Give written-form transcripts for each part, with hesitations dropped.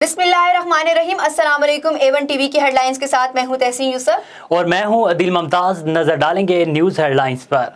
बिस्मिल्लाहिर्रहमानिर्रहीम। अस्सलाम वालेकुम। A1 टीवी की हेडलाइंस के साथ मैं हूं तहसीन यूसुफ और मैं हूं अदिल मुमताज। नजर डालेंगे न्यूज़ हेडलाइंस पर।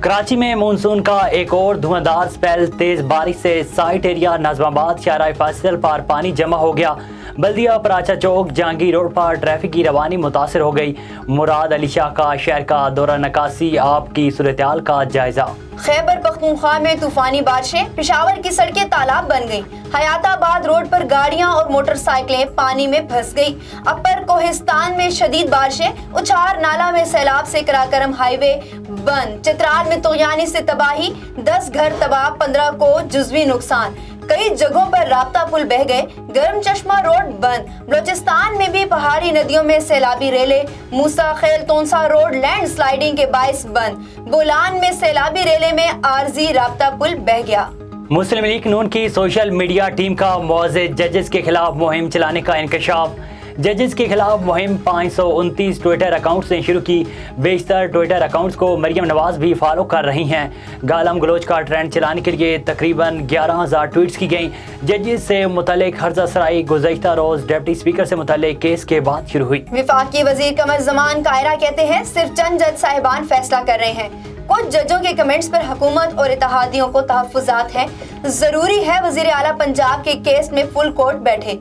कराची में मानसून का एक और धुआंधार स्पेल। तेज बारिश से साइट एरिया नाजमाबाद शाहराह फैसल पर पानी जमा हो गया। बल्दिया पराचा चौक जहांगीर रोड पर ट्रैफिक की रवानी मुतासर हो गई। मुराद अली शाह का शहर का दौरा नकासी, आपकी सूरत-ए-हाल का जायजा। खैबर पख्तूनख्वा में तूफानी बारिशें, पेशावर की सड़कें तालाब बन गईं। हयाताबाद रोड पर गाड़ियां और मोटरसाइकिलें पानी में फंस गई। अपर कोहिस्तान में शदीद बारिशें, उछार नाला में सैलाब से कराकरम हाईवे बंद। चित्राल में तुगयानी से तबाही, 10 घर तबाह, 15 को जुज़वी नुकसान। कई जगहों पर राब्ता पुल बह गए। गर्म चश्मा रोड बंद। बलोचिस्तान में भी पहाड़ी नदियों में सैलाबी रेले। मूसा खेल तोनसा रोड लैंड स्लाइडिंग के बाइस बंद। बोलान में सैलाबी रेले में आरजी राब्ता पुल बह गया। मुस्लिम लीग नून की सोशल मीडिया टीम का मुअज़्ज़िज़ जजेस के खिलाफ मुहिम चलाने का इंकशाफ। जजेस के खिलाफ मुहिम 529 ट्विटर अकाउंट्स ने शुरू की। बेशतर ट्विटर अकाउंट्स को मरियम नवाज भी फॉलो कर रही हैं। गालम गलोच का ट्रेंड चलाने के लिए तकरीबन 11,000 ट्वीट्स की गईं। जजेस से मुतल्लिक हर्जा सराई गुज़श्ता रोज डिप्टी स्पीकर से मुतल्लिक केस के बाद शुरू हुई। वफाकी वजीर कमर ज़मान कायरा कहते हैं सिर्फ चंद जज साहिबान फैसला कर रहे हैं। कुछ जजों के कमेंट्स पर हुकूमत और इत्तेहादियों को तहफ़्फ़ुज़ात हैं। ज़रूरी है वज़ीर आला पंजाब के केस में फुल कोर्ट बैठे।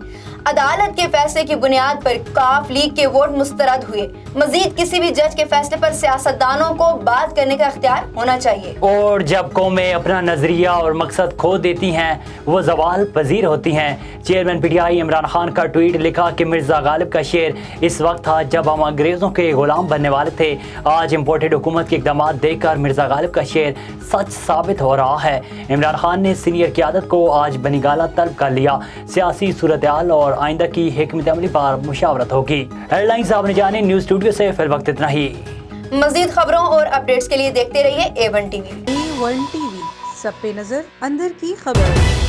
अदालत के फैसले की बुनियाद पर काफ लीग के वोट मुस्तरद हुए। मजीद किसी भी जज के फैसले पर सियासतदानों को बात करने का इख्तियार होना चाहिए। और जब कौमें अपना नजरिया और मकसद खो देती हैं वो ज़वाल पजीर होती हैं। चेयरमैन PTI इमरान खान का ट्वीट, लिखा कि मिर्जा गालिब का शेर इस वक्त था जब हम अंग्रेज़ों के गुलाम बनने वाले थे। आज इम्पोर्टेड हुकूमत के इक़दाम देखकर मिर्जा गालिब का शेर सच साबित हो रहा है। इमरान खान ने सीनियर क़यादत को आज बनीगाला तलब कर लिया। सियासी सूरत-ए-हाल और आइंदा की हिकमत अमली पर मुशावरत होगी। हेडलाइंस आपने जाने न्यूज़ स्टूडियो से फिर वक्त इतना ही। मज़ीद खबरों और अपडेट्स के लिए देखते रहिए A1 टीवी। A1 टीवी, सब पे नजर, अंदर की खबर।